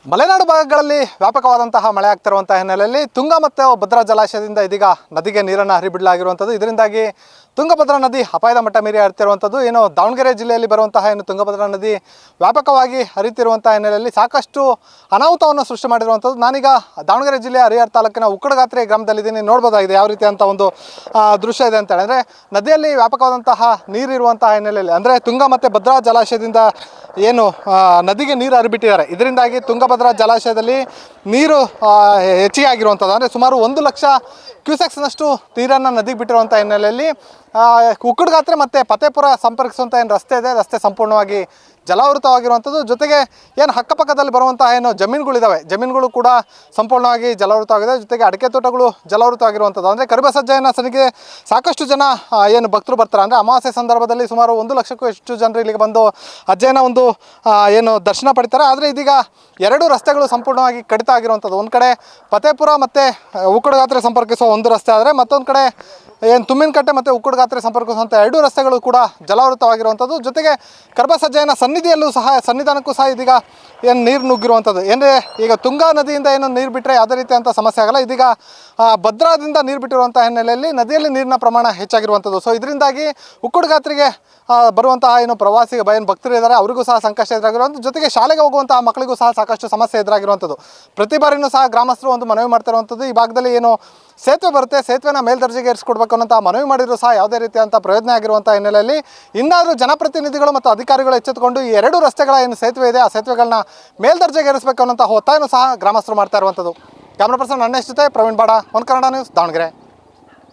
ಮಲೆನಾಡು ಭಾಗಗಳಲ್ಲಿ ವ್ಯಾಪಕವಾದಂತಹ ಮಳೆ ಆಗ್ತಿರುವಂತಹ ಹಿನ್ನೆಲೆಯಲ್ಲಿ ತುಂಗ ಮತ್ತು ಭದ್ರಾ ಜಲಾಶಯದಿಂದ ಇದೀಗ ನದಿಗೆ ನೀರನ್ನು ಹರಿಬಿಡಲಾಗಿರುವಂಥದ್ದು. ಇದರಿಂದಾಗಿ ತುಂಗಭದ್ರಾ ನದಿ ಅಪಾಯದ ಮಟ್ಟ ಮೀರಿ ಹರಿತಿರುವಂಥದ್ದು. ಏನು ದಾವಣಗೆರೆ ಜಿಲ್ಲೆಯಲ್ಲಿ ಬರುವಂತಹ ಏನು ತುಂಗಭದ್ರಾ ನದಿ ವ್ಯಾಪಕವಾಗಿ ಹರಿತಿರುವಂತಹ ಹಿನ್ನೆಲೆಯಲ್ಲಿ ಸಾಕಷ್ಟು ಅನಾಹುತವನ್ನು ಸೃಷ್ಟಿ ಮಾಡಿರುವಂಥದ್ದು. ನಾನೀಗ ದಾವಣಗೆರೆ ಜಿಲ್ಲೆಯ ಹರಿಹರ ತಾಲೂಕಿನ ಉಕ್ಕಡಗಾತ್ರೆ ಗ್ರಾಮದಲ್ಲಿದ್ದೀನಿ. ನೋಡ್ಬೋದಾಗಿದೆ ಯಾವ ರೀತಿ ಅಂತ ಒಂದು ದೃಶ್ಯ ಇದೆ ಅಂತ ಹೇಳಿದ್ರೆ, ನದಿಯಲ್ಲಿ ವ್ಯಾಪಕವಾದಂತಹ ನೀರಿರುವಂತಹ ಹಿನ್ನೆಲೆಯಲ್ಲಿ ಅಂದರೆ ತುಂಗ ಮತ್ತು ಭದ್ರಾ ಜಲಾಶಯದಿಂದ ಏನು ನದಿಗೆ ನೀರು ಹರಿಬಿಟ್ಟಿದ್ದಾರೆ. ಇದರಿಂದಾಗಿ ತುಂಗಭದ್ರಾ ಜಲಾಶಯದಲ್ಲಿ ನೀರು ಹೆಚ್ಚಿಗೆ ಆಗಿರುವಂಥದ್ದು. ಅಂದರೆ ಸುಮಾರು 1 ಲಕ್ಷ ಕ್ಯೂಸೆಕ್ಸ್ನಷ್ಟು ನೀರನ್ನು ನದಿಗೆ ಬಿಟ್ಟಿರುವಂಥ ಹಿನ್ನೆಲೆಯಲ್ಲಿ ಉಕ್ಕಡಗಾತ್ರೆ ಮತ್ತು ಫತೇಪುರ ಸಂಪರ್ಕಿಸುವಂಥ ಏನು ರಸ್ತೆ ಇದೆ, ರಸ್ತೆ ಸಂಪೂರ್ಣವಾಗಿ ಜಲಾವೃತವಾಗಿರುವಂಥದ್ದು. ಜೊತೆಗೆ ಏನು ಅಕ್ಕಪಕ್ಕದಲ್ಲಿ ಬರುವಂತಹ ಏನು ಜಮೀನುಗಳಿದ್ದಾವೆ, ಜಮೀನುಗಳು ಕೂಡ ಸಂಪೂರ್ಣವಾಗಿ ಜಲಾವೃತವಾಗಿದೆ. ಜೊತೆಗೆ ಅಡಿಕೆ ತೋಟಗಳು ಜಲಾವೃತವಾಗಿರುವಂಥದ್ದು. ಅಂದರೆ ಕರಿಬಸಜ್ಜಯನ ಸನಿಗೆ ಸಾಕಷ್ಟು ಜನ ಏನು ಭಕ್ತರು ಬರ್ತಾರೆ. ಅಂದರೆ ಅಮಾವಾಸ್ಯೆ ಸಂದರ್ಭದಲ್ಲಿ ಸುಮಾರು 1 ಲಕ್ಷಕ್ಕೂ ಹೆಚ್ಚು ಜನರು ಇಲ್ಲಿಗೆ ಬಂದು ಅಜ್ಜಯ್ಯನ ಒಂದು ಏನು ದರ್ಶನ ಪಡಿತಾರೆ. ಆದರೆ ಇದೀಗ 2 ರಸ್ತೆಗಳು ಸಂಪೂರ್ಣವಾಗಿ ಕಡಿತ ಆಗಿರುವಂಥದ್ದು. ಒಂದು ಕಡೆ ಫತೇಪುರ ಮತ್ತು ಉಕ್ಕಡಗಾತ್ರೆ ಸಂಪರ್ಕಿಸುವ ಒಂದು ರಸ್ತೆ ಆದರೆ, ಮತ್ತೊಂದು ಕಡೆ ಏನು ತುಮ್ಮಿನಕಟ್ಟೆ ಮತ್ತು ಉಕ್ಕಡಗಾತ್ರೆ ಸಂಪರ್ಕಿಸುವಂಥ 2 ರಸ್ತೆಗಳು ಕೂಡ ಜಲಾವೃತವಾಗಿರುವಂಥದ್ದು. ಜೊತೆಗೆ ಕರಿಬಸಜ್ಜಯನ ಸನ್ನಿಧಾನಕ್ಕೂ ಸಹ ಇದೀಗ ಏನು ನೀರು ನುಗ್ಗಿರುವಂಥದ್ದು. ಏನೇ ಈಗ ತುಂಗಾ ನದಿಯಿಂದ ಏನು ನೀರು ಬಿಟ್ಟರೆ ಯಾವುದೇ ರೀತಿಯಂಥ ಸಮಸ್ಯೆ ಆಗಲ್ಲ. ಇದೀಗ ಭದ್ರಾದಿಂದ ನೀರು ಬಿಟ್ಟಿರುವಂಥ ಹಿನ್ನೆಲೆಯಲ್ಲಿ ನದಿಯಲ್ಲಿ ನೀರಿನ ಪ್ರಮಾಣ ಹೆಚ್ಚಾಗಿರುವಂಥದ್ದು. ಸೊ ಇದರಿಂದಾಗಿ ಉಕ್ಕಡಗಾತ್ರೆಗೆ ಬರುವಂತಹ ಏನು ಪ್ರವಾಸಿ ಏನು ಭಕ್ತರು ಇದ್ದಾರೆ ಅವರಿಗೂ ಸಹ ಸಂಕಷ್ಟ ಎದುರಾಗಿರುವಂಥದ್ದು. ಜೊತೆಗೆ ಶಾಲೆಗೆ ಹೋಗುವಂತಹ ಮಕ್ಕಳಿಗೂ ಸಹ ಸಾಕಷ್ಟು ಸಮಸ್ಯೆ ಎದುರಾಗಿರುವಂಥದ್ದು. ಪ್ರತಿ ಬಾರಿಯೂ ಸಹ ಗ್ರಾಮಸ್ಥರು ಒಂದು ಮನವಿ ಮಾಡ್ತಾ ಇರುವಂಥದ್ದು, ಈ ಭಾಗದಲ್ಲಿ ಏನು ಸೇತುವೆ ಬರುತ್ತೆ, ಸೇತುವೆನ ಮೇಲ್ದರ್ಜೆಗೆ ಏರಿಸ್ಕೊಡ್ಬೇಕು ಅನ್ನೋಂಥ ಮನವಿ ಮಾಡಿದರೂ ಸಹ ಯಾವುದೇ ರೀತಿಯಂಥ ಪ್ರಯೋಜನ ಆಗಿರುವಂಥ ಹಿನ್ನೆಲೆಯಲ್ಲಿ ಇನ್ನಾದರೂ ಜನಪ್ರತಿನಿಧಿಗಳು ಮತ್ತು ಅಧಿಕಾರಿಗಳು ಎಚ್ಚೆತ್ತುಕೊಂಡು ಈ 2 ರಸ್ತೆಗಳ ಏನು ಸೇತುವೆ ಇದೆ ಆ ಸೇತುವೆಗಳನ್ನ ಮೇಲ್ದರ್ಜೆಗೆ ಏರಿಸಬೇಕು ಅನ್ನೋಂಥ ಒತ್ತಾಯನೂ ಸಹ ಗ್ರಾಮಸ್ಥರು ಮಾಡ್ತಾ ಇರುವಂಥದ್ದು. ಕ್ಯಾಮ್ರಾ ಪರ್ಸನ್ ಅಣ್ಣೇಶ್ ಜೊತೆ ಪ್ರವೀಣ್ ಬಾಡ, ಒನ್ ಕನ್ನಡ ನ್ಯೂಸ್, ದಾವಣಗೆರೆ.